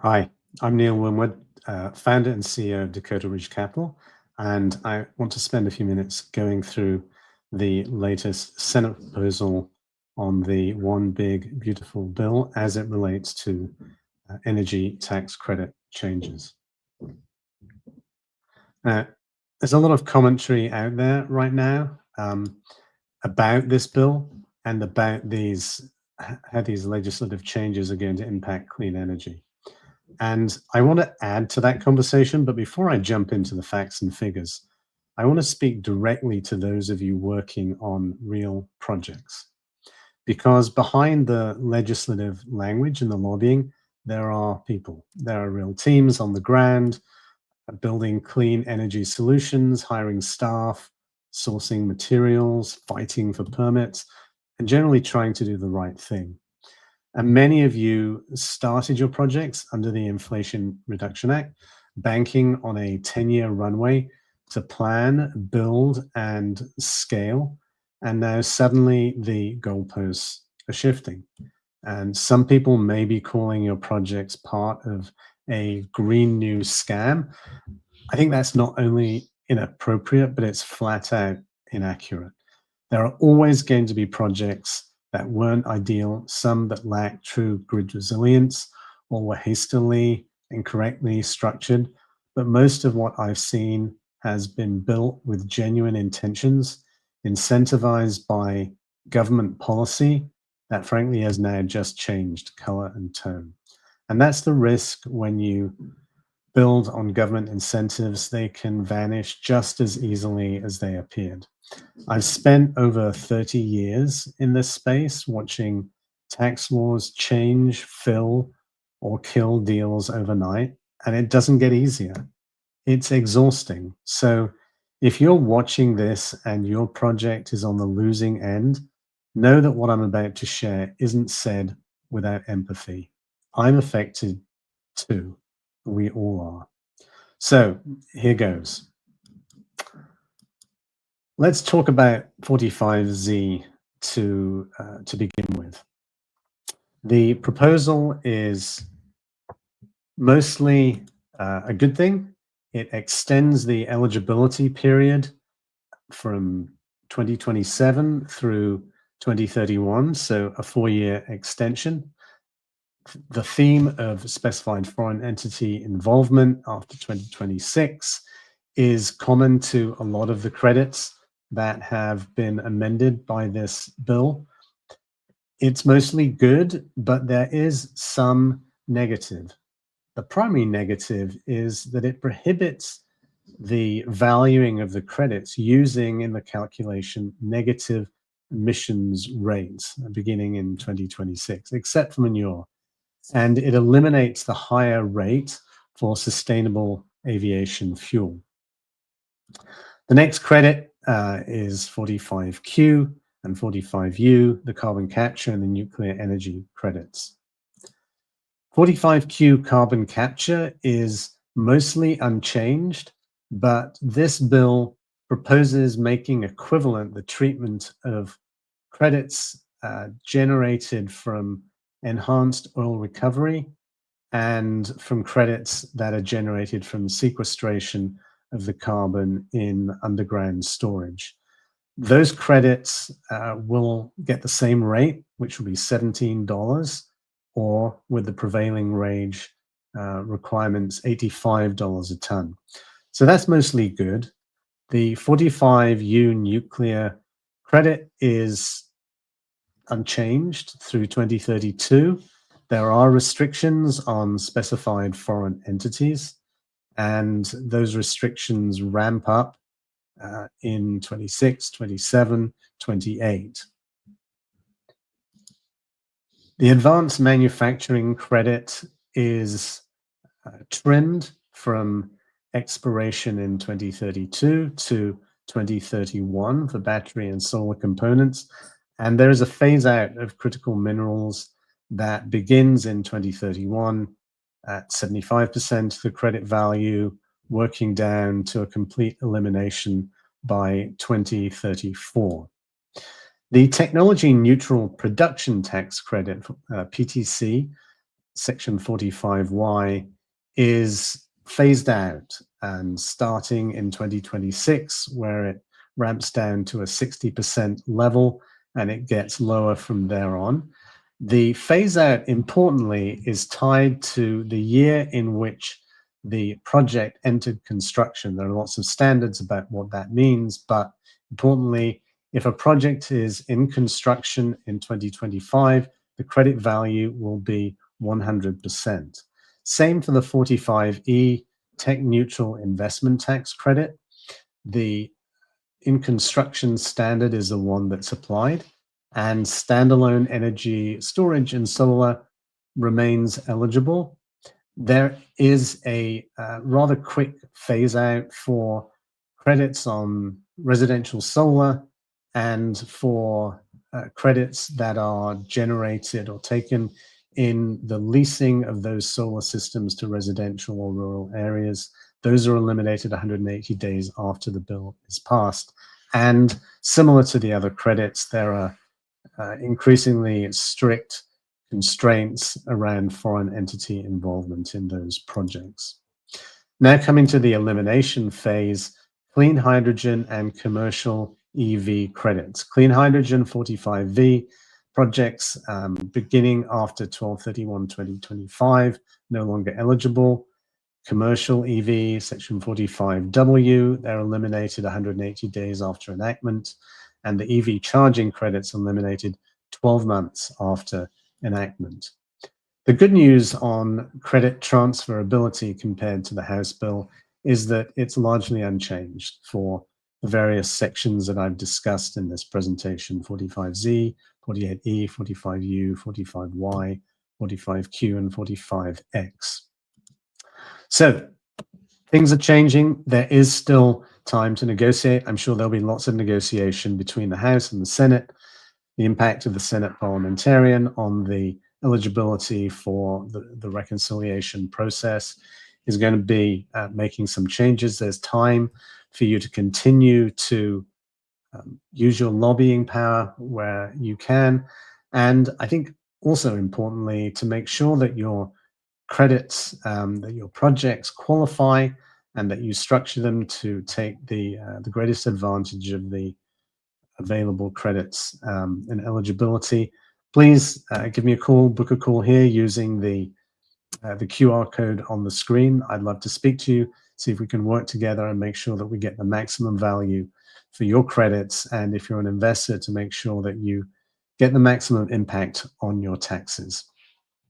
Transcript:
Hi, I'm Neil Winwood, founder and CEO of Dakota Ridge Capital, and I want to spend a few minutes going through the latest Senate proposal on the One Big Beautiful Bill as it relates to energy tax credit changes. Now, there's a lot of commentary out there right now about this bill and about how these legislative changes are going to impact clean energy. And I want to add to that conversation, but before I jump into the facts and figures, I want to speak directly to those of you working on real projects. Because behind the legislative language and the lobbying, there are people. There are real teams on the ground building clean energy solutions, hiring staff, sourcing materials, fighting for permits, and generally trying to do the right thing. And many of you started your projects under the Inflation Reduction Act, banking on a 10-year runway to plan, build, and scale. And now suddenly the goalposts are shifting. And some people may be calling your projects part of a Green New scam. I think that's not only inappropriate, but it's flat out inaccurate. There are always going to be projects that weren't ideal, some that lacked true grid resilience or were hastily, incorrectly structured. But most of what I've seen has been built with genuine intentions, incentivized by government policy that frankly has now just changed color and tone. And that's the risk when you build on government incentives. They can vanish just as easily as they appeared. I've spent over 30 years in this space watching tax laws change, fill, or kill deals overnight, and it doesn't get easier. It's exhausting. So if you're watching this and your project is on the losing end, know that what I'm about to share isn't said without empathy. I'm affected too. We all are. So here goes. Let's talk about 45Z to begin with. The proposal is mostly a good thing. It extends the eligibility period from 2027 through 2031, so a 4-year extension. The theme of specified foreign entity involvement after 2026 is common to a lot of the credits that have been amended by this bill. It's mostly good, but there is some negative. The primary negative is that it prohibits the valuing of the credits using in the calculation negative emissions rates beginning in 2026, except for manure. And it eliminates the higher rate for sustainable aviation fuel. The next credit is 45Q and 45U, the carbon capture and the nuclear energy credits. 45Q carbon capture is mostly unchanged, but this bill proposes making equivalent the treatment of credits generated from enhanced oil recovery and from credits that are generated from sequestration of the carbon in underground storage. Those credits will get the same rate, which will be $17, or with the prevailing range requirements, $85 a ton. So that's mostly good. The 45U nuclear credit is unchanged through 2032. There are restrictions on specified foreign entities, and those restrictions ramp up in 26, 27, 28. The advanced manufacturing credit is trimmed from expiration in 2032 to 2031 for battery and solar components. And there is a phase out of critical minerals that begins in 2031 at 75% of the credit value, working down to a complete elimination by 2034. The technology neutral production tax credit, PTC, Section 45Y is phased out, and starting in 2026, where it ramps down to a 60% level and it gets lower from there on. The phase out, importantly, is tied to the year in which the project entered construction. There are lots of standards about what that means, but importantly, if a project is in construction in 2025, the credit value will be 100%. Same for the 45E tech neutral investment tax credit. The in construction standard is the one that's applied, and standalone energy storage and solar remains eligible. There is a rather quick phase out for credits on residential solar and for credits that are generated or taken in the leasing of those solar systems to residential or rural areas. Those are eliminated 180 days after the bill is passed. And similar to the other credits, there are increasingly strict constraints around foreign entity involvement in those projects. Now coming to the elimination phase, clean hydrogen and commercial EV credits. Clean hydrogen 45V projects beginning after 12/31/2025, no longer eligible. Commercial EV, Section 45W, they're eliminated 180 days after enactment, and the EV charging credits eliminated 12 months after enactment. The good news on credit transferability compared to the House bill is that it's largely unchanged for the various sections that I've discussed in this presentation: 45Z, 48E, 45U, 45Y, 45Q, and 45X. So things are changing. There is still time to negotiate. I'm sure there'll be lots of negotiation between the House and the Senate. The impact of the Senate parliamentarian on the eligibility for the reconciliation process is going to be making some changes. There's time for you to continue to use your lobbying power where you can. And I think also importantly, to make sure that your credits, that your projects qualify and that you structure them to take the greatest advantage of the available credits and eligibility. Please give me a call, book a call here using the QR code on the screen. I'd love to speak to you, see if we can work together and make sure that we get the maximum value for your credits. And if you're an investor, to make sure that you get the maximum impact on your taxes.